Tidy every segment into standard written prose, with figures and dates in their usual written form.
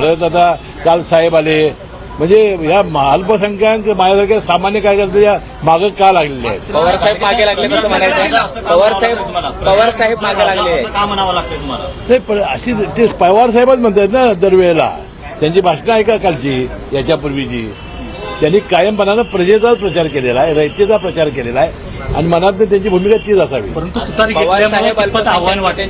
परत आता काल साहेब आले, म्हणजे या अल्पसंख्याक माझ्यासारख्या सामान्य कार्यकर्त्याच्या मागं का लागलेले आहेत? पवार साहेब मागे लागले कसं म्हणायचं? पवार साहेब मागे लागले का म्हणावं लागतंय तुम्हाला? नाही, अशी ते पवार साहेबच म्हणतात ना दरवेळेला. त्यांची भाषणं ऐका कालची, याच्यापूर्वीची. त्यांनी कायमपणानं प्रजेचाच प्रचार केलेला आहे, रयतेचा प्रचार केलेला आहे आणि मनात त्यांची भूमिका तीच असावी. परंतु तुतारी घेतल्यामुळे कितपत आव्हान वाटतं?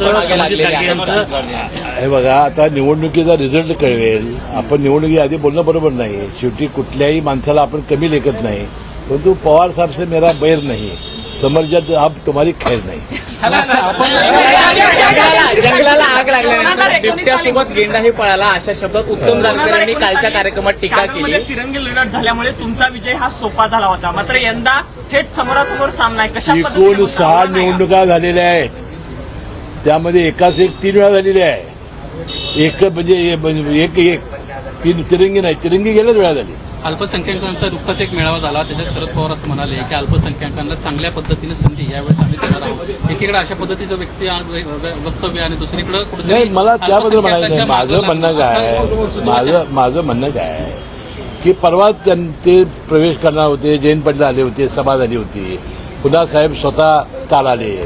हे बघा, आता निवडणुकीचा रिझल्ट कळवेल. आपण निवडणुकीआधी बोलणं बरोबर नाही. शेवटी कुठल्याही माणसाला आपण कमी लेखत नाही. परंतु पवार साहेब से मेरा बैर नाही, समर्जात अब तुम्हारी खैर नाही. जंगलाला आग लागल्यानंतर बिबट्यासोबत गेंडाही पळाला, अशा शब्दात उत्तम जानकर यांनी कालच्या कार्यक्रमात टीका केली. तिरंगी लढत झाल्यामुळे तुमचा विजय हा सोपा झाला होता, मात्र यंदा थेट समोरासमोर सामना आहे. कशा एकूण 6 निवडणुका झालेल्या आहेत, त्यामध्ये एकाच एक 3 वेळा झालेली आहे. एक म्हणजे एक तिरंगी नाही, तिरंगी गेल्याच वेळा झाली. अल्पसंख्याकांचा नुकताच एक मेळावा झाला, त्याच्यात शरद पवार असं म्हणाले की अल्पसंख्याकांना चांगल्या पद्धतीने संधी यावेळेस आम्ही देणार आहोत. एकीकडे अशा पद्धतीचं वक्तव्य आणि दुसरीकडे नाही, मला त्याबद्दल म्हणायचं नाही. माझं म्हणणं काय आहे की परवा ते प्रवेश करणार होते, जयंत पाटील आले होते, सभा झाली होती, पुन्हा साहेब स्वतः काल आले.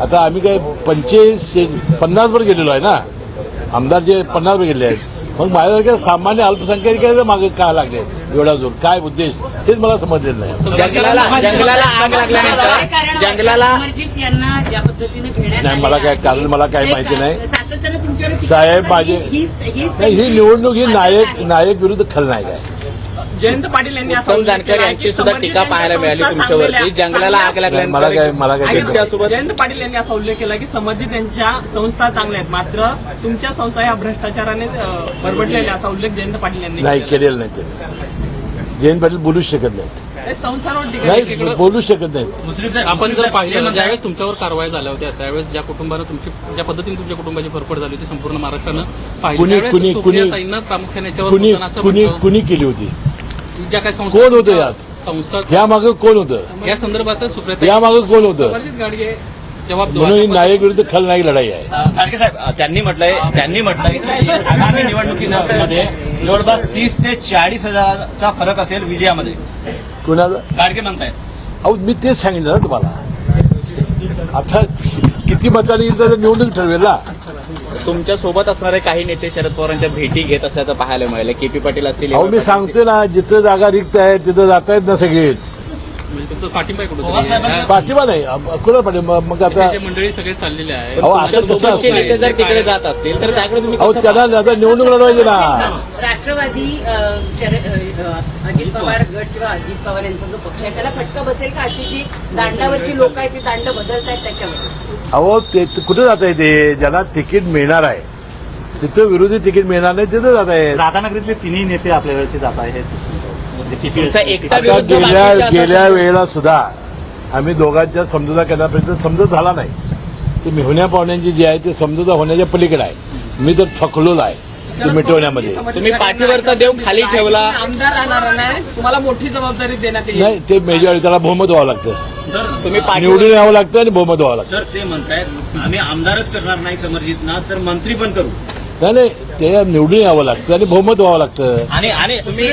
आता आम्ही काय 50 वर गेलेलो आहे ना, आमदार जे 50 वर गेले आहेत. मग माझ्यासारख्या सामान्य अल्पसंख्याकांच्या मागे का लागले एवढा जोर? काय उद्देश हेच मला समजलेलं नाही. जंगलाला आग लागल्यानंतर जंगलाला नाही, मला काय कारण मला काही माहिती नाही. साहेब माझे नाही, ही निवडणूक ही नायक विरुद्ध खलनायक आहे. जयंत पाटील यांनी उत्तम जानकर यांची सुद्धा टीका पाहायला मिळाली तुमच्यावरती. जंगलाला आग मला काय जयंत पाटील यांनी असा उल्लेख केला की संबंधित यांच्या संस्था चांगल्या आहेत, मात्र तुमच्या संस्था ह्या भ्रष्टाचाराने बरबडलेल्या, असा उल्लेख जयंत पाटील यांनी नाही केलेला नाही. ते जयंत पाटील बोलूच शकत नाहीत. संस्थांवर टीका नाही, बोलू शकत नाहीत. आपण जर पाहिलं ज्यावेळेस तुमच्यावर कारवाई झाल्या होत्या त्यावेळेस ज्या कुटुंबानं ज्या पद्धतीने तुमच्या कुटुंबाची फरफड झाली होती संपूर्ण महाराष्ट्रानं पाहिली. प्रामुख्याने याच्यावर कुणी केली होती? ज्या काही कोण होतं यात? संस्था या मागं कोण होतं? या संदर्भात सुप्रिया या मागं कोण होतं? समर्जित गाडगे जबाब म्हणून ही नायक विरुद्ध खलनायक लढाई आहे. गाडगे साहेब त्यांनी म्हटलंय की आगामी निवडणुकीमध्ये जवळपास 30 ते 40 हजाराचा फरक असेल विजयामध्ये. कुणाचा? गाडगे म्हणतायत. अहो, मी तेच सांगितलं ना तुम्हाला. आता किती मतांनी येईल तर निवडणूक ठरवेल ना. तुमच्या सोबत असणारे काही नेते शरद पवारांच्या भेटी घेत असल्याचं पाहायला मिळालं. केपी पाटील असतील. अहो, मी सांगतोय ना, जिथं जागा रिक्त आहे तिथं जात आहेत ना सगळेच. तुमचं पाठिंबा कुठं पाठिंबा नाही, कुणाला पाठिंबा? मग आता मंडळी सगळे चाललेले आहे. अहो, असं कसं सोबतचे नेते असतं? जर तिकडे जात असतील तर त्याकडे तुम्ही अहो, त्यांना आता निवडणूक लढवायची ना. राष्ट्रवादी अजित पवार गट किंवा अजित पवार यांचा जो पक्ष आहे त्याला फटका बसेल का? अशी जी दांडावरची लोक आहेत ती दांड बदलतायत त्याच्यावर. अहो, ते कुठे जात आहे? ते ज्यांना तिकीट मिळणार आहे तिथं विरोधी तिकीट मिळणार नाही तिथं जात आहे. राधानगरीतले तिन्ही नेते आपल्या वेळेचे जात आहेत. तुमचा एकटा आता विरुद्ध गेल्या वेळेला सुद्धा आम्ही दोघांच्या समजुता करण्यापर्यंत समजत झाला नाही. ते मेहुण्या पाहुण्यांची जी आहे ते समजुता होण्याच्या पलीकडे आहे. मी तर थकलेलो आहे ते मिटवण्यामध्ये. तुम्ही पाठीवरचा देव खाली ठेवला. आमदार राहणार नाही, तुम्हाला मोठी जबाबदारी देण्यात येईल. नाही, ते मेजॉरिटी त्याला बहुमत व्हावं लागतं. तुम्ही निवडून यावं लागतं आणि बहुमत व्हावं लागतं. सर ते म्हणतायत आम्ही आमदारच करणार नाही समर्जितना, तर मंत्री पण करू. नाही, ते निवडून यावं लागतं आणि बहुमत व्हावं लागतं. आणि तुम्ही